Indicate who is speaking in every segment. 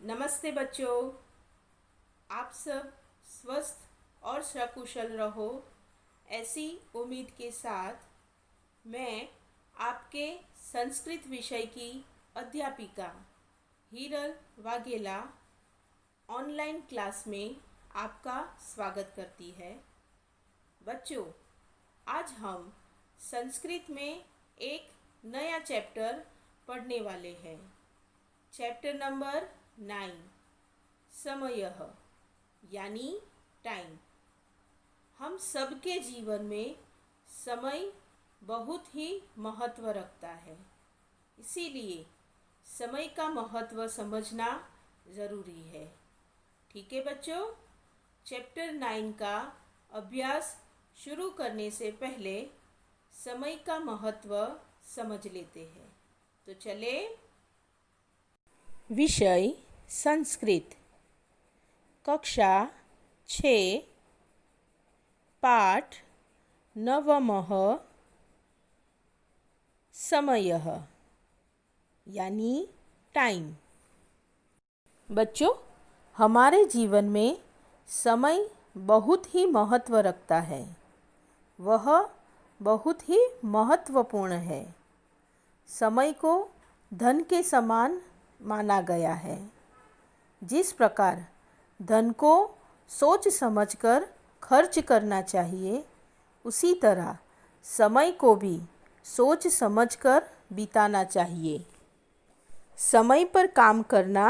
Speaker 1: नमस्ते बच्चों। आप सब स्वस्थ और सकुशल रहो, ऐसी उम्मीद के साथ मैं आपके संस्कृत विषय की अध्यापिका हीरल वाघेला ऑनलाइन क्लास में आपका स्वागत करती है। बच्चों, आज हम संस्कृत में एक नया चैप्टर पढ़ने वाले हैं। चैप्टर नंबर 9, समयः यानी टाइम। हम सबके जीवन में समय बहुत ही महत्व रखता है, इसीलिए समय का महत्व समझना ज़रूरी है। ठीक है बच्चों, चैप्टर 9 का अभ्यास शुरू करने से पहले समय का महत्व समझ लेते हैं। तो चले। विषय संस्कृत, कक्षा 6, पाठ 9, समयः यानी टाइम। बच्चों, हमारे जीवन में समय बहुत ही महत्व रखता है। वह बहुत ही महत्वपूर्ण है। समय को धन के समान माना गया है। जिस प्रकार धन को सोच समझकर खर्च करना चाहिए, उसी तरह समय को भी सोच समझकर बिताना चाहिए। समय पर काम करना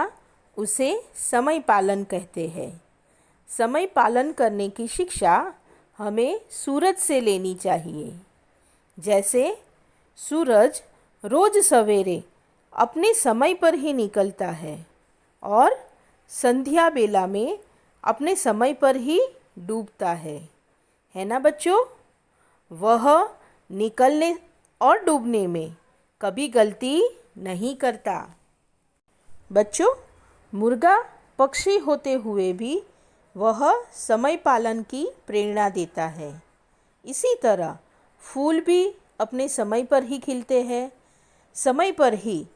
Speaker 1: उसे समय पालन कहते हैं। समय पालन करने की शिक्षा हमें सूरज से लेनी चाहिए। जैसे सूरज रोज सवेरे अपने समय पर ही निकलता है और संध्या बेला में अपने समय पर ही डूबता है ना बच्चों? वह निकलने और डूबने में कभी गलती नहीं करता। बच्चों, मुर्गा पक्षी होते हुए भी वह समय पालन की प्रेरणा देता है। इसी तरह फूल भी अपने समय पर ही खिलते हैं, समय पर ही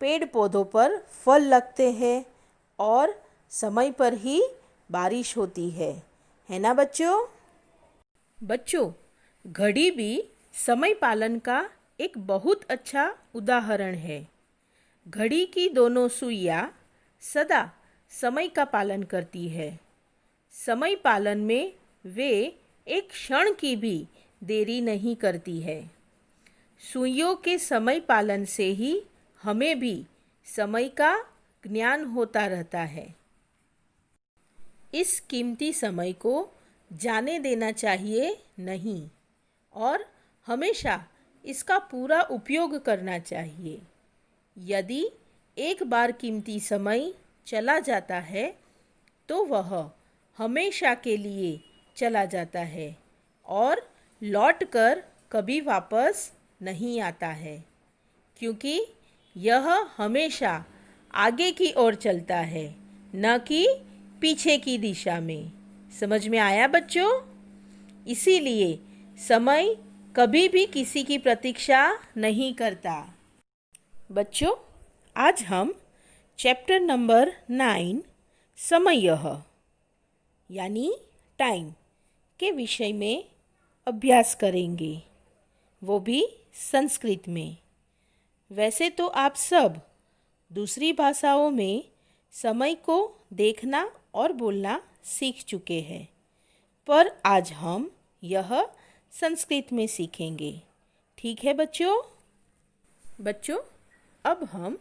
Speaker 1: पेड़ पौधों पर फल लगते हैं और समय पर ही बारिश होती है ना बच्चों? बच्चों, घड़ी भी समय पालन का एक बहुत अच्छा उदाहरण है। घड़ी की दोनों सुइयां सदा समय का पालन करती है। समय पालन में वे एक क्षण की भी देरी नहीं करती है। सुइयों के समय पालन से ही हमें भी समय का ज्ञान होता रहता है। इस कीमती समय को जाने देना चाहिए नहीं और हमेशा इसका पूरा उपयोग करना चाहिए। यदि एक बार कीमती समय चला जाता है तो वह हमेशा के लिए चला जाता है और लौटकर कभी वापस नहीं आता है, क्योंकि यह हमेशा आगे की ओर चलता है, न कि पीछे की दिशा में। समझ में आया बच्चों? इसीलिए समय कभी भी किसी की प्रतीक्षा नहीं करता। बच्चों, आज हम चैप्टर नंबर 9, समयः यानी टाइम के विषय में अभ्यास करेंगे, वो भी संस्कृत में। वैसे तो आप सब दूसरी भाषाओं में समय को देखना और बोलना सीख चुके हैं, पर आज हम यह संस्कृत में सीखेंगे। ठीक है बच्चों? बच्चों, अब हम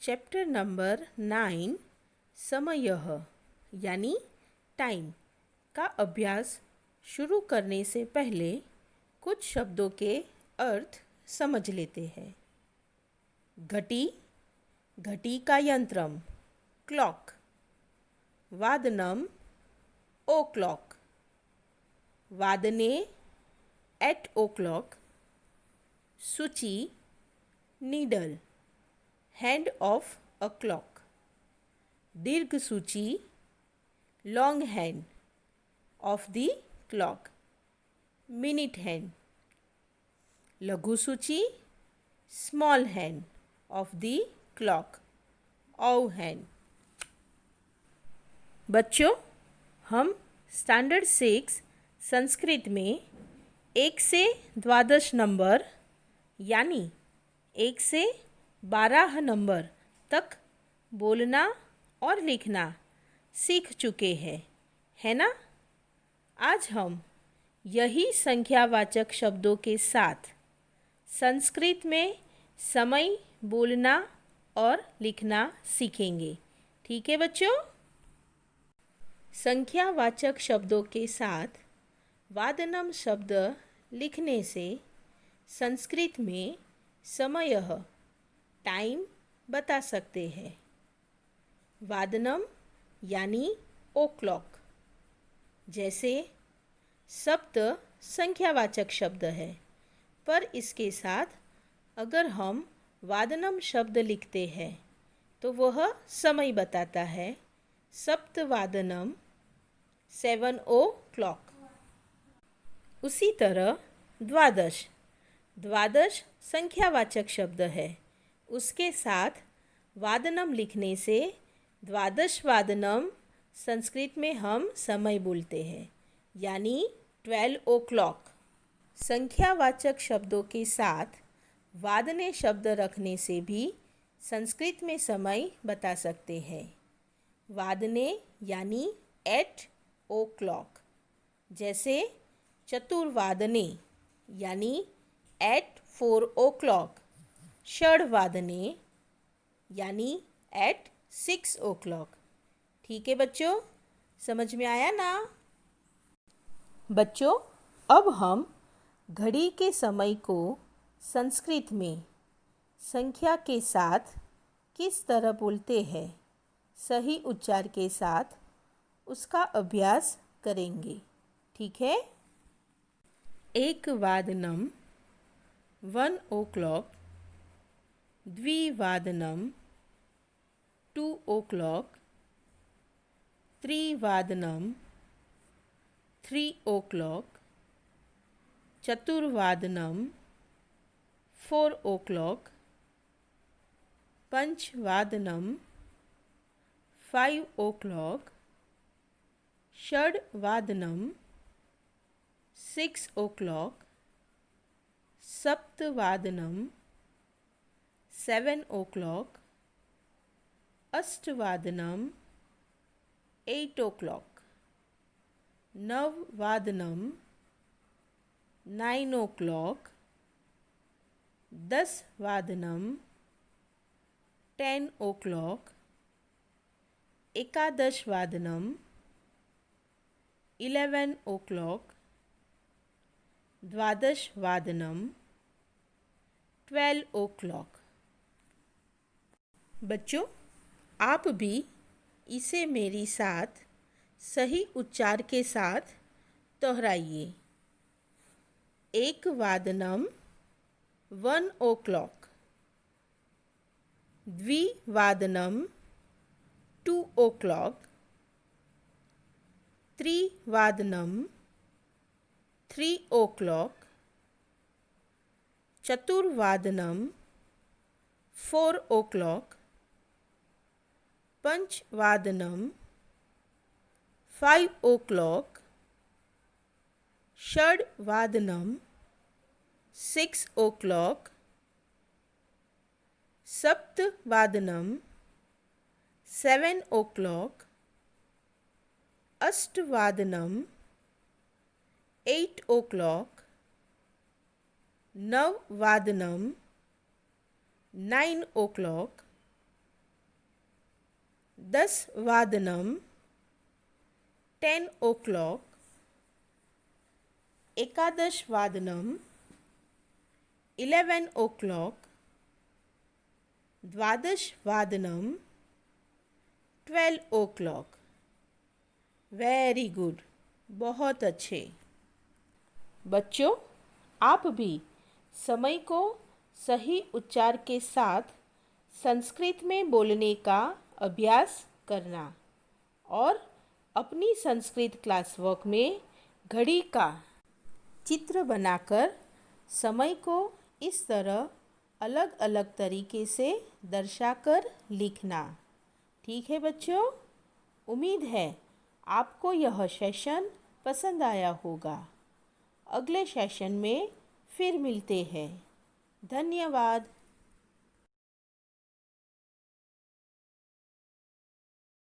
Speaker 1: चैप्टर नंबर 9, समयः यानी टाइम का अभ्यास शुरू करने से पहले कुछ शब्दों के अर्थ समझ लेते हैं। घटी, घटी का यंत्रम, क्लॉक। वादनम, ओ क्लॉक। वादने, एट ओ क्लॉक। सूची, needle, hand of a clock. दीर्घ सूची, long hand of the clock, minute hand. लघु सूची, small hand of the clock, hour hand. बच्चों, हम स्टैंडर्ड 6 संस्कृत में 1 से 12 नंबर यानी 1 से 12 नंबर तक बोलना और लिखना सीख चुके हैं, है ना? आज हम यही संख्यावाचक शब्दों के साथ संस्कृत में समय बोलना और लिखना सीखेंगे। ठीक है बच्चों? संख्यावाचक शब्दों के साथ वादनम शब्द लिखने से संस्कृत में समय टाइम बता सकते हैं। वादनम यानी ओ क्लॉक। जैसे सप्त संख्यावाचक शब्द है, पर इसके साथ अगर हम वादनम शब्द लिखते हैं तो वह समय बताता है। सप्तवादनम 7 o'clock। उसी तरह द्वादश द्वादश संख्यावाचक शब्द है, उसके साथ वादनम लिखने से द्वादश वादनम संस्कृत में हम समय बोलते हैं, यानी 12 o'clock। संख्यावाचक शब्दों के साथ वादने शब्द रखने से भी संस्कृत में समय बता सकते हैं। वादने यानी 8 o'clock। जैसे चतुर्वादने यानी 4 o'clock। षड्वादने यानी 6 o'clock। ठीक है बच्चों, समझ में आया ना? बच्चों, अब हम घड़ी के समय को संस्कृत में संख्या के साथ किस तरह बोलते हैं, सही उच्चार के साथ उसका अभ्यास करेंगे। ठीक है? एक वादनम 1 o'clock। द्विवादनम 2 o'clock। त्रिवादनम 3 o'clock। चतुर्वादनम 4 o'clock। पंचवादनम 5 o'clock। षड्वादनम 6 o'clock। सप्तवादनम 7 o'clock। अष्टवादनम 8 o'clock। नववादनम 9 o'clock। दसवादनम 10 o'clock। एकादशवादनम 11 o'clock। द्वादशवादनम 12 o'clock। बच्चों, आप भी इसे मेरी साथ सही उच्चार के साथ दोहराइए। एक वादनम 1 o'clock। द्विवादनम 2 o'clock। त्रिवादनम 3 o'clock। चतुर्वादनम 4 o'clock। पंचवादनम 5 o'clock। षड्वादनम 6 o'clock। सप्तवादनम 7 o'clock। अष्टवादनम 8 o'clock। नववादनम 9 o'clock। दसवादनम 10 o'clock। एकादशवादनम 11 o'clock। द्वादशवादनम 12 o'clock। Very good, बहुत अच्छे। बच्चों, आप भी समय को सही उच्चार के साथ संस्कृत में बोलने का अभ्यास करना और अपनी संस्कृत क्लास वर्क में घड़ी का चित्र बनाकर समय को इस तरह अलग अलग तरीके से दर्शाकर लिखना। ठीक है बच्चों, उम्मीद है आपको यह सेशन पसंद आया होगा। अगले सेशन में फिर मिलते हैं। धन्यवाद।